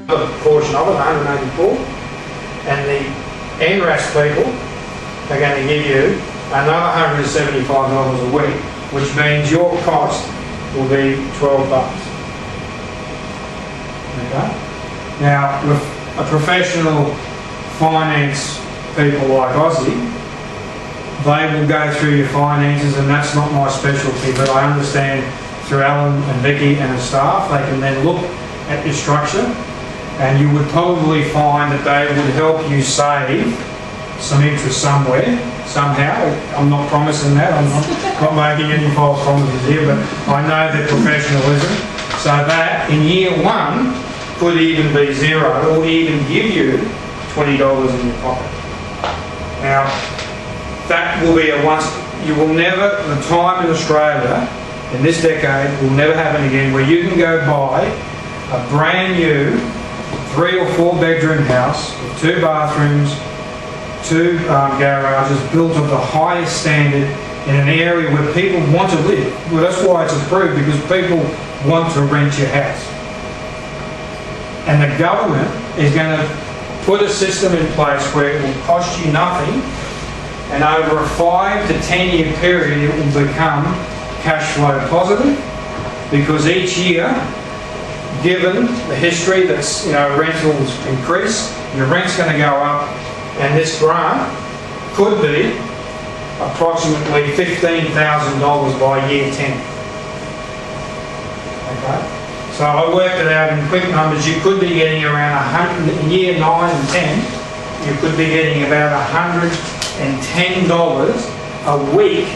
portion of it, 184, and the NRAS people are going to give you another $175 a week, which means your cost will be $12. Okay? Now, with a professional finance people like Aussie, they will go through your finances, and that's not my specialty, but I understand through Alan and Vicky and the staff, they can then look at your structure, and you would probably find that they would help you save some interest somewhere, somehow. I'm not promising that, I'm not making any false promises here, but I know their professionalism, so that in year one could even be zero, or even give you $20 in your pocket. Now, that will be a once, you will never, the time in Australia, in this decade, will never happen again, where you can go buy a brand new 3 or 4 bedroom house with 2 bathrooms, 2 garages, built of the highest standard in an area where people want to live. Well, that's why it's approved, because people want to rent your house. And the government is going to put a system in place where it will cost you nothing, and over a 5 to 10 year period it will become cash flow positive, because each year, given the history that's, rentals increase, your rent's going to go up, and this grant could be approximately $15,000 by year 10. Okay? So I worked it out in quick numbers. You could be getting around 100, in year 9 and 10, you could be getting about $110 a week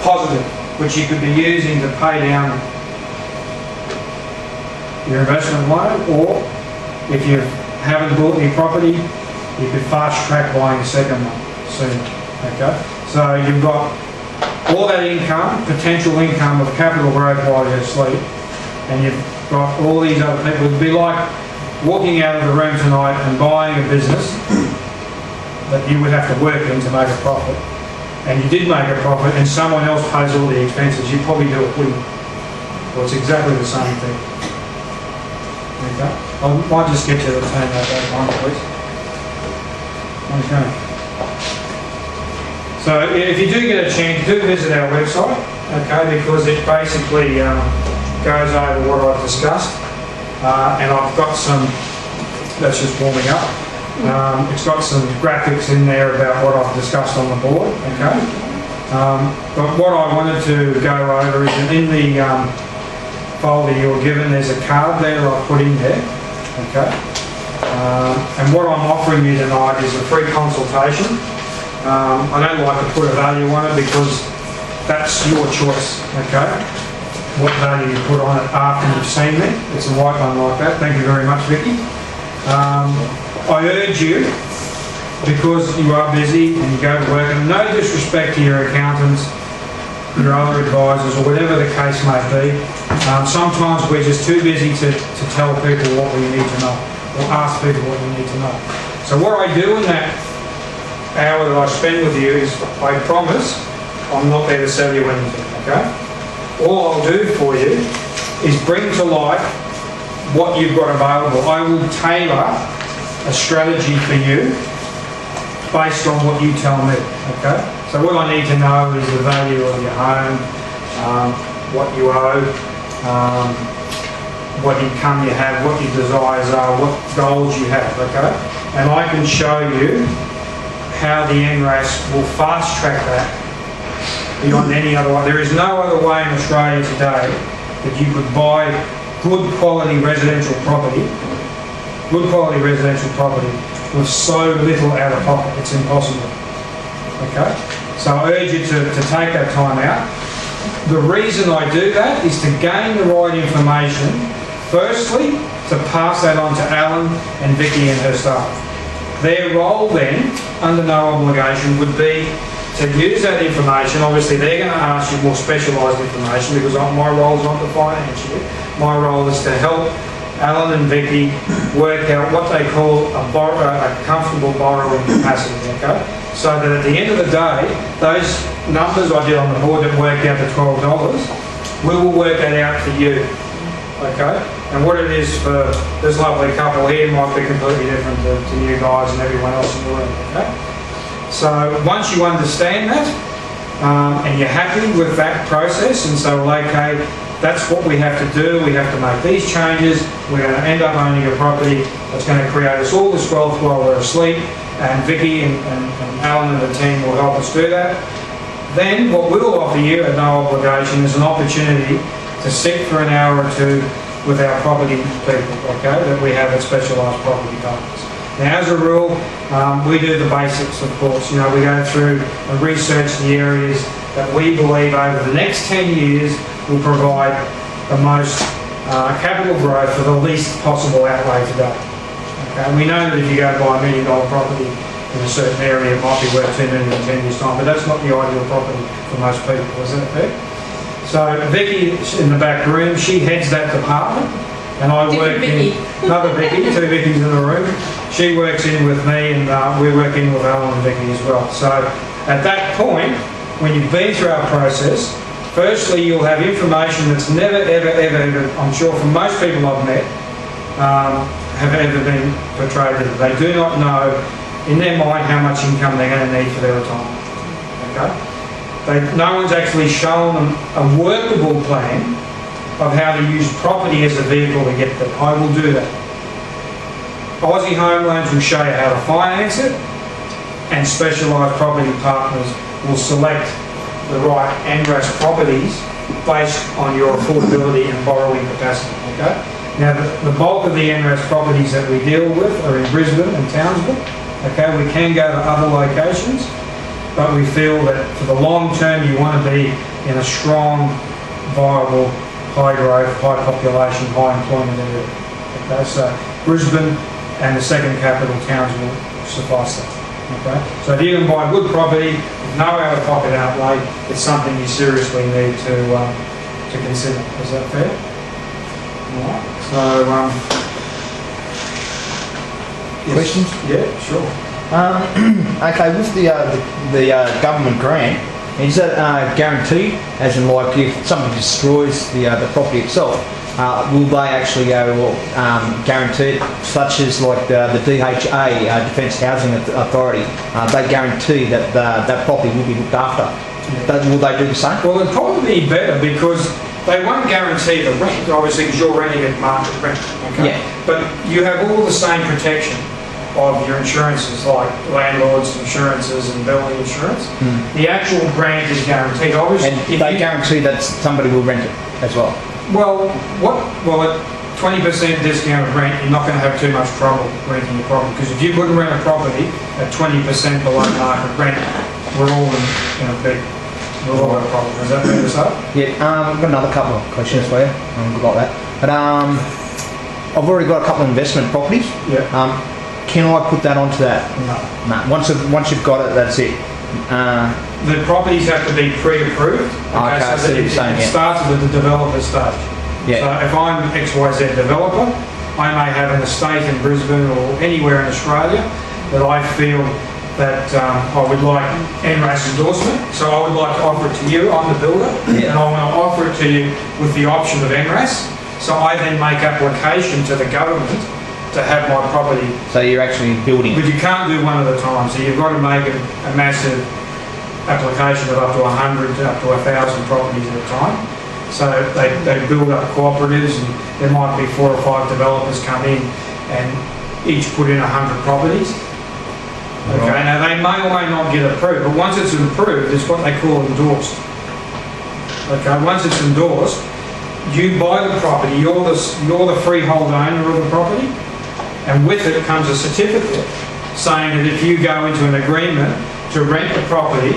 positive, which you could be using to pay down your investment loan, or if you haven't bought any property, you could fast track buying a second one soon. Okay, so you've got all that income, potential income of capital growth while you're asleep, and you've got all these other people. It'd be like walking out of the room tonight and buying a business that you would have to work in to make a profit, and you did make a profit, and someone else pays all the expenses. You'd probably do it, wouldn't you? Well, it's exactly the same thing. Okay. I might just get you to turn that back on, please. Okay. So if you do get a chance, do visit our website, okay, because it basically goes over what I've discussed, and I've got some, that's just warming up, it's got some graphics in there about what I've discussed on the board, okay. But what I wanted to go over is in the folder you were given, there's a card there that I've put in there, okay. And what I'm offering you tonight is a free consultation. I don't like to put a value on it because that's your choice, okay. What value you put on it after you've seen me. It's a white one like that. Thank you very much, Vicky. I urge you, because you are busy and you go to work, and no disrespect to your accountants, your other advisors, or whatever the case may be, sometimes we're just too busy to tell people what we need to know, or ask people what we need to know. So what I do in that hour that I spend with you is, I promise, I'm not there to sell you anything, okay? All I'll do for you is bring to light what you've got available. I will tailor a strategy for you based on what you tell me, okay? So what I need to know is the value of your home, what you owe, what income you have, what your desires are, what goals you have, okay? And I can show you how the NRAS will fast track that beyond any other way. There is no other way in Australia today that you could buy good quality residential property with so little out of pocket. It's impossible. Okay? So I urge you to take that time out. The reason I do that is to gain the right information, firstly, to pass that on to Alan and Vicky and her staff. Their role then, under no obligation, would be to use that information. Obviously they're going to ask you more specialised information, because my role is not to finance you. My role is to help Alan and Vicky work out what they call a comfortable borrowing capacity, okay? So that at the end of the day, those numbers I did on the board that worked out to $12, we will work that out for you, okay? And what it is for this lovely couple here might be completely different to you guys and everyone else in the room, okay? So once you understand that, and you're happy with that process, and so, okay, that's what we have to do, we have to make these changes, we're going to end up owning a property that's going to create us all this wealth while we're asleep, and Vicky and Alan and the team will help us do that. Then what we'll offer you at no obligation is an opportunity to sit for an hour or two with our property people, okay, that we have at Specialised Property Partners. Now, as a rule, we do the basics, of course. You know, we go through and research the areas that we believe over the next 10 years will provide the most capital growth for the least possible outlay today. Okay? We know that if you go buy $1 million property in a certain area, it might be worth $2 million in 10 years' time, but that's not the ideal property for most people, is that fair? So Vicky in the back room, she heads that department, and I work in another Vicky, two Vickies in the room. She works in with me, and we work in with Alan and Vicky as well. So at that point, when you've been through our process, firstly you'll have information that's never, ever, I'm sure for most people I've met, have ever been portrayed to them. They do not know in their mind how much income they're going to need for their retirement. Okay? No one's actually shown them a workable plan of how to use property as a vehicle to get there. I will do that. Aussie Home Loans will show you how to finance it, and Specialised Property Partners will select the right NRAS properties based on your affordability and borrowing capacity. Okay? Now, the bulk of the NRAS properties that we deal with are in Brisbane and Townsville. Okay, we can go to other locations, but we feel that for the long term you want to be in a strong, viable, high growth, high population, high employment area. Okay, so Brisbane and the second capital, Townsville, suffice that. Okay, so if you can buy good property with no out-of-pocket outlay, it's something you seriously need to consider. Is that fair? All right. So. Yes. Questions? Yeah, sure. Okay, with the government grant, is that guaranteed? As in, like, if somebody destroys the property itself, will they actually guarantee it? Such as like the DHA, Defence Housing Authority, they guarantee that that property will be looked after. Yeah. Will they do the same? Well, it'd probably be better because they won't guarantee the rent, obviously, because you're renting at market rent. Okay? Yeah. But you have all the same protection of your insurances, like landlords insurances and building insurance. The actual grant is guaranteed. Obviously, and they guarantee that somebody will rent it as well. Well, at 20% discount of rent, you're not going to have too much trouble renting your property, because if you couldn't rent a property at 20% below market rent, we're all in a big. We'll all have a problem. Is that fair to say? Yeah. I've got another couple of questions for you. Good like that. But I've already got a couple of investment properties. Yeah. Can I put that onto that? No. Once you've got it, that's it. The properties have to be pre-approved. Okay, so that it starts with the developer stage. Yeah. So if I'm XYZ developer, I may have an estate in Brisbane or anywhere in Australia that I feel that I would like NRAS endorsement. So I would like to offer it to you. I'm the builder, and I want to offer it to you with the option of NRAS. So I then make application to the government to have my property. So you're actually building. But you can't do one at a time. So you've got to make a massive application of up to 100 to up to 1,000 properties at a time. So they build up cooperatives, and there might be 4 or 5 developers come in and each put in 100 properties. Okay, right. Now they may or may not get approved, but once it's approved, it's what they call endorsed. Okay, once it's endorsed, you buy the property, you're the freehold owner of the property, and with it comes a certificate saying that if you go into an agreement to rent the property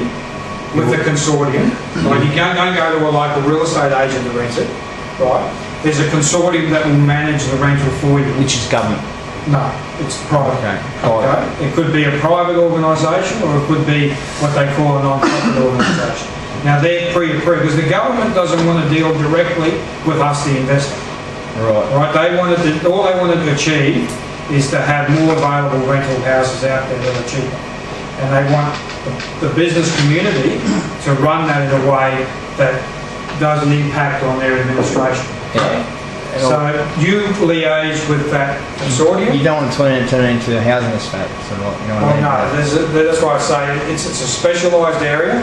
with the consortium, like you don't go to a local real estate agent to rent it, right? There's a consortium that will manage the rental for you. Which is government? No, it's private. Okay. It could be a private organisation, or it could be what they call a non-profit organisation. Now they're pre-approved because the government doesn't want to deal directly with us, the investor. Right. Right. All they wanted to achieve is to have more available rental houses out there that are cheaper, and they want the business community to run that in a way that doesn't impact on their administration. Yeah. So you liaise with that consortium. You don't want to turn it into a housing estate, sort of, you know what I mean? No, that's why I say it's a specialised area,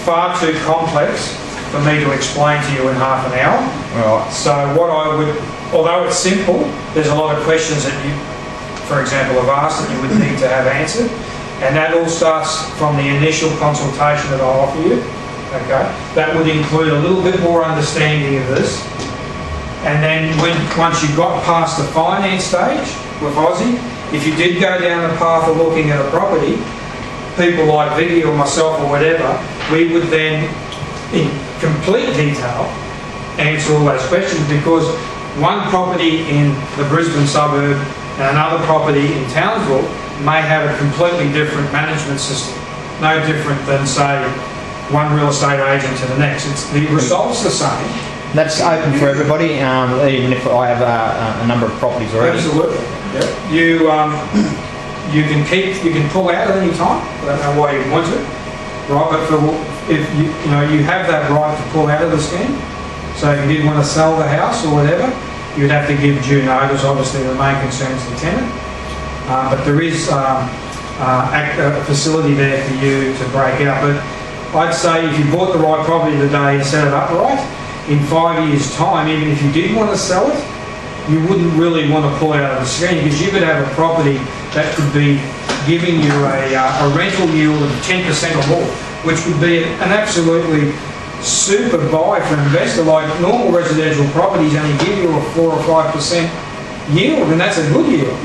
far too complex for me to explain to you in half an hour. Right. So what I would, although it's simple, there's a lot of questions that you, for example, have asked that you would need to have answered, and that all starts from the initial consultation that I offer you. Okay, that would include a little bit more understanding of this. And then once you got past the finance stage with Aussie, if you did go down the path of looking at a property, people like Vicky or myself or whatever, we would then, in complete detail, answer all those questions, because one property in the Brisbane suburb and another property in Townsville may have a completely different management system. No different than, say, one real estate agent to the next. The result's the same. That's open for everybody, even if I have a number of properties already. Absolutely. Yeah. You can pull out at any time. I don't know why you want to, right? But if you have that right to pull out of the scheme. So if you did want to sell the house or whatever, you'd have to give due notice. Obviously, the main concern is the tenant. But there is a facility there for you to break out. But I'd say if you bought the right property today and set it up right, in 5 years' time, even if you did want to sell it, you wouldn't really want to pull out of the scheme, because you could have a property that could be giving you a rental yield of 10% or more, which would be an absolutely super buy for an investor. Like normal residential properties only give you a 4 or 5% yield, and that's a good yield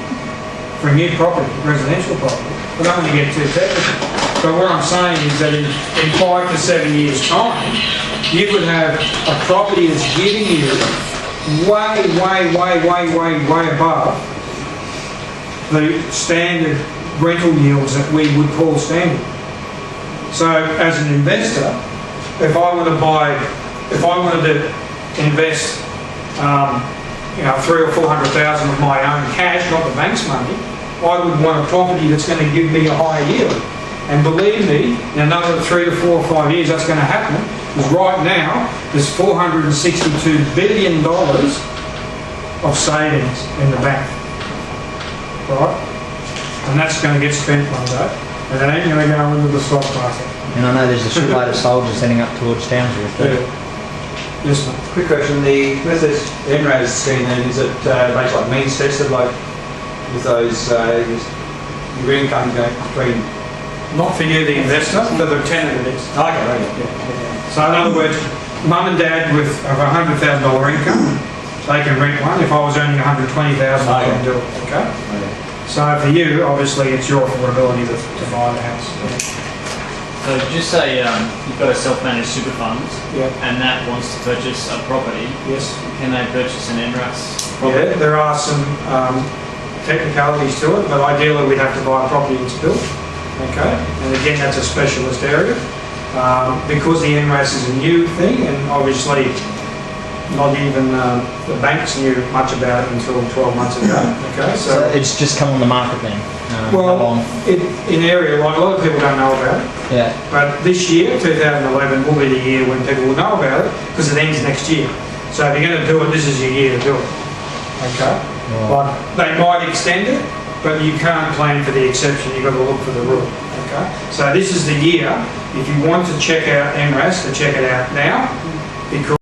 for a new property, residential property. I don't want to get too technical. But what I'm saying is that in 5 to 7 years' time, you would have a property that's giving you way above the standard rental yields that we would call standard. So as an investor, if I wanted to invest, 300,000 or 400,000 of my own cash, not the bank's money, I would want a property that's going to give me a higher yield. And believe me, in another 3 to 4 or 5 years, that's going to happen. Because right now, there's $462 billion of savings in the bank. Right? And that's going to get spent one day. And it ain't going to go into the stock market. And I know there's a shitload of soldiers heading up towards Townsville too. Yeah. Yes, mate. Quick question, with this NRAS scheme then, is it based like means tested, like with those, your income going between? Not for you, the investor, for the tenant it is. Okay, right. Yeah. So in other words, mum and dad with a $100,000 income, they can rent one. If I was earning $120,000, I can do it. Okay? So for you, obviously, it's your affordability to buy the house. So just say you've got a self-managed super fund, and that wants to purchase a property. Yes. Can they purchase an NRAS property? Yeah, there are some technicalities to it, but ideally we'd have to buy a property that's built. Okay, and again, that's a specialist area. Because the NRAS is a new thing, and obviously not even the banks knew much about it until 12 months ago. Okay, So it's just come on the market then? well, in area, like a lot of people don't know about it. Yeah. But this year, 2011, will be the year when people will know about it, because it ends next year. So if you're going to do it, this is your year to do it. Okay? Right. Like, they might extend it, but you can't plan for the exception, you've got to look for the rule. Okay? So this is the year, if you want to check out NRAS, to check it out now, because